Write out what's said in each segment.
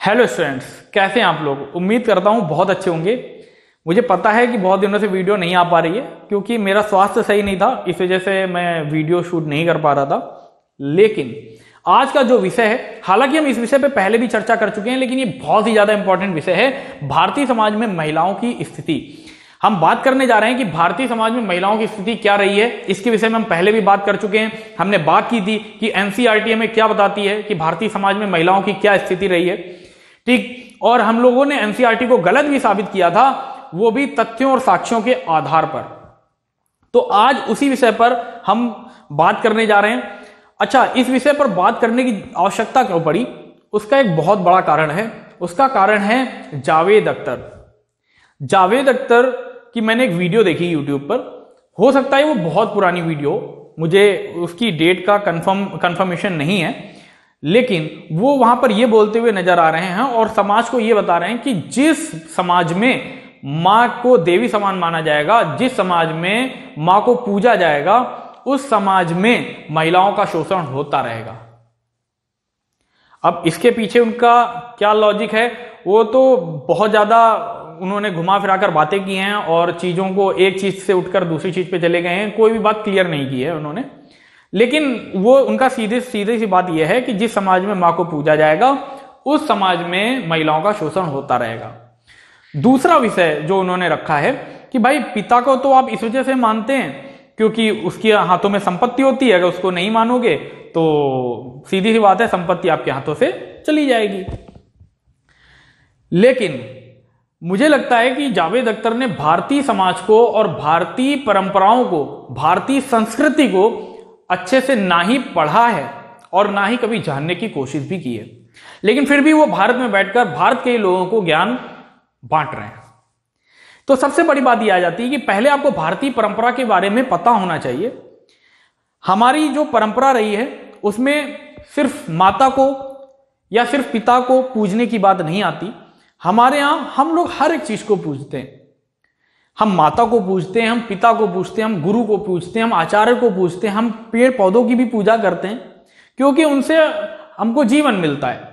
Hello students, कैसे हैं आप लोग। उम्मीद करता हूं बहुत अच्छे होंगे। मुझे पता है कि बहुत दिनों से वीडियो नहीं आ पा रही है क्योंकि मेरा स्वास्थ्य सही नहीं था, इस वजह से मैं वीडियो शूट नहीं कर पा रहा था। लेकिन आज का जो विषय है, हालांकि हम इस विषय पे पहले भी चर्चा कर चुके हैं, लेकिन ये बहुत ही ज्यादा इंपॉर्टेंट विषय है, भारतीय समाज में महिलाओं की स्थिति। हम बात करने जा रहे हैं कि भारतीय समाज में महिलाओं की स्थिति क्या रही है। इसके विषय में हम पहले भी बात कर चुके हैं। हमने बात की थी कि एनसीईआरटी हमें क्या बताती है कि भारतीय समाज में महिलाओं की क्या स्थिति रही है, ठीक। और हम लोगों ने एनसीईआरटी को गलत भी साबित किया था, वो भी तथ्यों और साक्ष्यों के आधार पर। तो आज उसी विषय पर हम बात करने जा रहे हैं। अच्छा, इस विषय पर बात करने की आवश्यकता क्यों पड़ी, उसका एक बहुत बड़ा कारण है। उसका कारण है जावेद अख्तर। जावेद अख्तर की मैंने एक वीडियो देखी यूट्यूब पर। हो सकता है वो बहुत पुरानी वीडियो, मुझे उसकी डेट का कंफर्मेशन नहीं है, लेकिन वो वहां पर ये बोलते हुए नजर आ रहे हैं और समाज को ये बता रहे हैं कि जिस समाज में मां को देवी समान माना जाएगा, जिस समाज में मां को पूजा जाएगा, उस समाज में महिलाओं का शोषण होता रहेगा। अब इसके पीछे उनका क्या लॉजिक है, वो तो बहुत ज्यादा उन्होंने घुमा फिराकर बातें की हैं और चीजों को एक चीज से उठकर दूसरी चीज पे चले गए हैं। कोई भी बात क्लियर नहीं की है उन्होंने, लेकिन वो उनका सीधी सी बात यह है कि जिस समाज में मां को पूजा जाएगा, उस समाज में महिलाओं का शोषण होता रहेगा। दूसरा विषय जो उन्होंने रखा है कि भाई पिता को तो आप इस वजह से मानते हैं क्योंकि उसके हाथों में संपत्ति होती है, अगर उसको नहीं मानोगे तो सीधी सी बात है, संपत्ति आपके हाथों से चली जाएगी। लेकिन मुझे लगता है कि जावेद अख्तर ने भारतीय समाज को और भारतीय परंपराओं को, भारतीय संस्कृति को अच्छे से ना ही पढ़ा है और ना ही कभी जानने की कोशिश भी की है, लेकिन फिर भी वो भारत में बैठकर भारत के लोगों को ज्ञान बांट रहे हैं। तो सबसे बड़ी बात यह आ जाती है कि पहले आपको भारतीय परंपरा के बारे में पता होना चाहिए। हमारी जो परंपरा रही है उसमें सिर्फ माता को या सिर्फ पिता को पूजने की बात नहीं आती। हमारे यहां हम लोग हर एक चीज को पूजते हैं। हम माता को पूजते हैं, हम पिता को पूजते हैं, हम गुरु को पूजते हैं, हम आचार्य को पूजते हैं, हम पेड़ पौधों की भी पूजा करते हैं क्योंकि उनसे हमको जीवन मिलता है।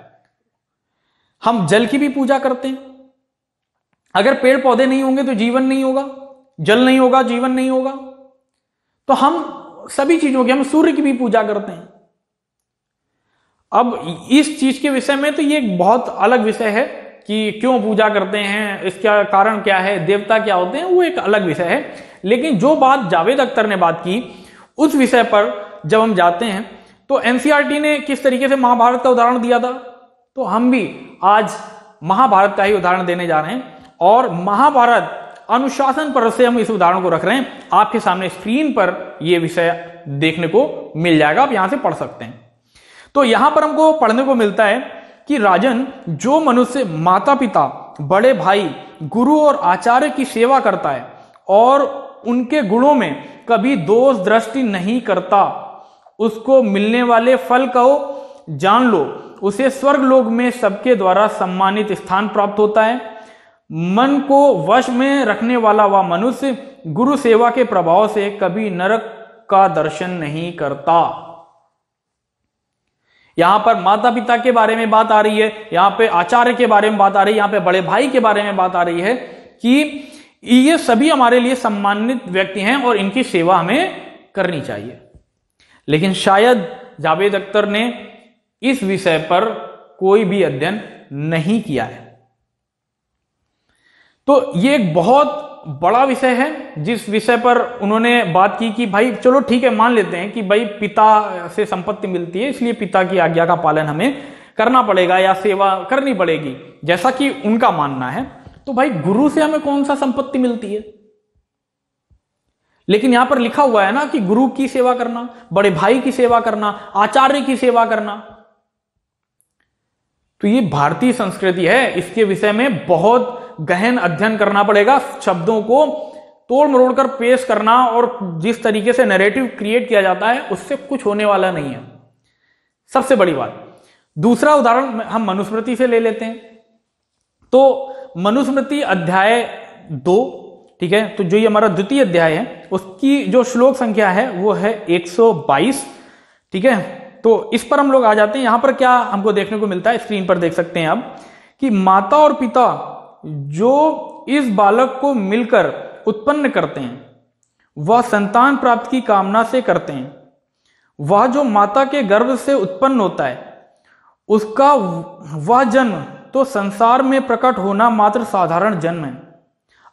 हम जल की भी पूजा करते हैं। अगर पेड़ पौधे नहीं होंगे तो जीवन नहीं होगा, जल नहीं होगा, जीवन नहीं होगा। तो हम सभी चीजों की, हम सूर्य की भी पूजा करते हैं। अब इस चीज के विषय में तो ये एक बहुत अलग विषय है कि क्यों पूजा करते हैं, इसका कारण क्या है, देवता क्या होते हैं, वो एक अलग विषय है। लेकिन जो बात जावेद अख्तर ने बात की, उस विषय पर जब हम जाते हैं तो एनसीईआरटी ने किस तरीके से महाभारत का उदाहरण दिया था, तो हम भी आज महाभारत का ही उदाहरण देने जा रहे हैं। और महाभारत अनुशासन पर से हम इस उदाहरण को रख रहे हैं। आपके सामने स्क्रीन पर यह विषय देखने को मिल जाएगा, आप यहां से पढ़ सकते हैं। तो यहां पर हमको पढ़ने को मिलता है कि राजन, जो मनुष्य माता पिता, बड़े भाई, गुरु और आचार्य की सेवा करता है और उनके गुणों में कभी दोष दृष्टि नहीं करता, उसको मिलने वाले फल को जान लो, उसे स्वर्ग लोक में सबके द्वारा सम्मानित स्थान प्राप्त होता है। मन को वश में रखने वाला वह मनुष्य गुरु सेवा के प्रभाव से कभी नरक का दर्शन नहीं करता। यहां पर माता पिता के बारे में बात आ रही है, यहां पे आचार्य के बारे में बात आ रही है, यहां पे बड़े भाई के बारे में बात आ रही है कि ये सभी हमारे लिए सम्मानित व्यक्ति हैं और इनकी सेवा हमें करनी चाहिए। लेकिन शायद जावेद अख्तर ने इस विषय पर कोई भी अध्ययन नहीं किया है। तो ये एक बहुत बड़ा विषय है जिस विषय पर उन्होंने बात की कि भाई चलो ठीक है, मान लेते हैं कि भाई पिता से संपत्ति मिलती है, इसलिए पिता की आज्ञा का पालन हमें करना पड़ेगा या सेवा करनी पड़ेगी, जैसा कि उनका मानना है। तो भाई गुरु से हमें कौन सा संपत्ति मिलती है? लेकिन यहां पर लिखा हुआ है ना कि गुरु की सेवा करना, बड़े भाई की सेवा करना, आचार्य की सेवा करना। तो ये भारतीय संस्कृति है, इसके विषय में बहुत गहन अध्ययन करना पड़ेगा। शब्दों को तोड़ मरोड़ कर पेश करना और जिस तरीके से नैरेटिव क्रिएट किया जाता है उससे कुछ होने वाला नहीं है, सबसे बड़ी बात। दूसरा उदाहरण हम मनुस्मृति से ले लेते हैं। तो मनुस्मृति अध्याय 2, ठीक है, तो जो ये हमारा द्वितीय अध्याय है उसकी जो श्लोक संख्या है वो है 122, ठीक है। तो इस पर हम लोग आ जाते हैं। यहां पर क्या हमको देखने को मिलता है, स्क्रीन पर देख सकते हैं आप कि माता और पिता जो इस बालक को मिलकर उत्पन्न करते हैं वह संतान प्राप्ति की कामना से करते हैं। वह जो माता के गर्भ से उत्पन्न होता है उसका वह जन्म तो संसार में प्रकट होना मात्र साधारण जन्म है,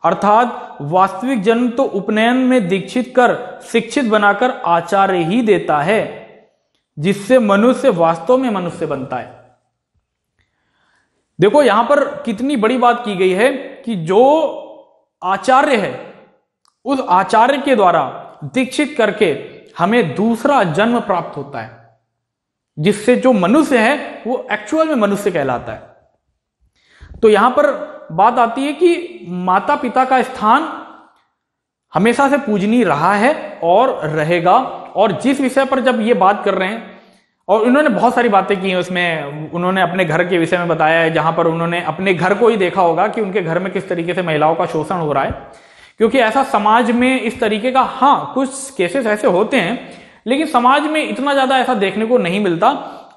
अर्थात वास्तविक जन्म तो उपनयन में दीक्षित कर शिक्षित बनाकर आचार्य ही देता है, जिससे मनुष्य वास्तव में मनुष्य बनता है। देखो यहां पर कितनी बड़ी बात की गई है कि जो आचार्य है उस आचार्य के द्वारा दीक्षित करके हमें दूसरा जन्म प्राप्त होता है, जिससे जो मनुष्य है वो एक्चुअल में मनुष्य कहलाता है। तो यहां पर बात आती है कि माता पिता का स्थान हमेशा से पूजनीय रहा है और रहेगा। और जिस विषय पर जब ये बात कर रहे हैं, और इन्होंने बहुत सारी बातें की हैं, उसमें उन्होंने अपने घर के विषय में बताया है, जहां पर उन्होंने अपने घर को ही देखा होगा कि उनके घर में किस तरीके से महिलाओं का शोषण हो रहा है, क्योंकि ऐसा समाज में इस तरीके का, हाँ कुछ केसेस ऐसे होते हैं, लेकिन समाज में इतना ज्यादा ऐसा देखने को नहीं मिलता।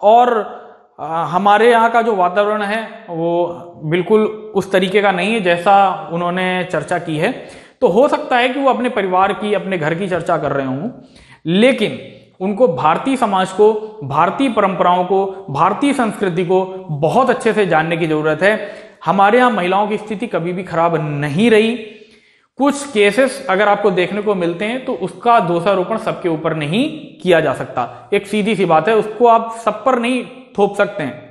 और हमारे यहाँ का जो वातावरण है वो बिल्कुल उस तरीके का नहीं है जैसा उन्होंने चर्चा की है। तो हो सकता है कि वो अपने परिवार की, अपने घर की चर्चा कर रहे हों, लेकिन उनको भारतीय समाज को, भारतीय परंपराओं को, भारतीय संस्कृति को बहुत अच्छे से जानने की जरूरत है। हमारे यहाँ महिलाओं की स्थिति कभी भी खराब नहीं रही। कुछ केसेस अगर आपको देखने को मिलते हैं तो उसका दोषारोपण सबके ऊपर नहीं किया जा सकता, एक सीधी सी बात है, उसको आप सब पर नहीं थोप सकते हैं।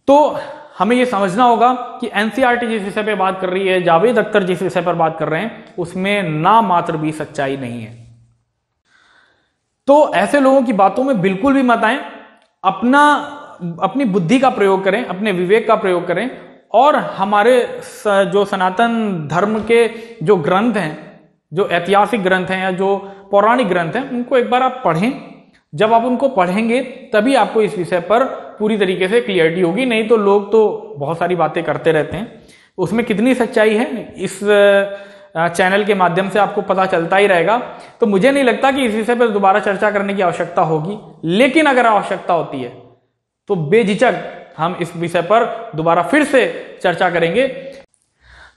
तो हमें यह समझना होगा कि एनसीईआरटी जिस विषय पर बात कर रही है, जावेद अख्तर जिस विषय पर बात कर रहे हैं, उसमें ना मात्र भी सच्चाई नहीं है। तो ऐसे लोगों की बातों में बिल्कुल भी मत आएं, अपनी बुद्धि का प्रयोग करें, अपने विवेक का प्रयोग करें, और हमारे जो सनातन धर्म के जो ग्रंथ हैं, जो ऐतिहासिक ग्रंथ हैं या जो पौराणिक ग्रंथ हैं, उनको एक बार आप पढ़ें। जब आप उनको पढ़ेंगे तभी आपको इस विषय पर पूरी तरीके से क्लियरिटी होगी। नहीं तो लोग तो बहुत सारी बातें करते रहते हैं, उसमें कितनी सच्चाई है इस चैनल के माध्यम से आपको पता चलता ही रहेगा। तो मुझे नहीं लगता कि इस विषय पर दोबारा चर्चा करने की आवश्यकता होगी, लेकिन अगर आवश्यकता होती है तो बेझिझक हम इस विषय पर दोबारा फिर से चर्चा करेंगे।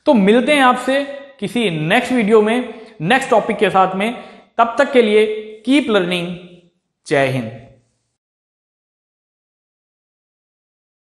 तो मिलते हैं आपसे किसी नेक्स्ट वीडियो में, नेक्स्ट टॉपिक के साथ में। तब तक के लिए कीप लर्निंग। जय हिंद।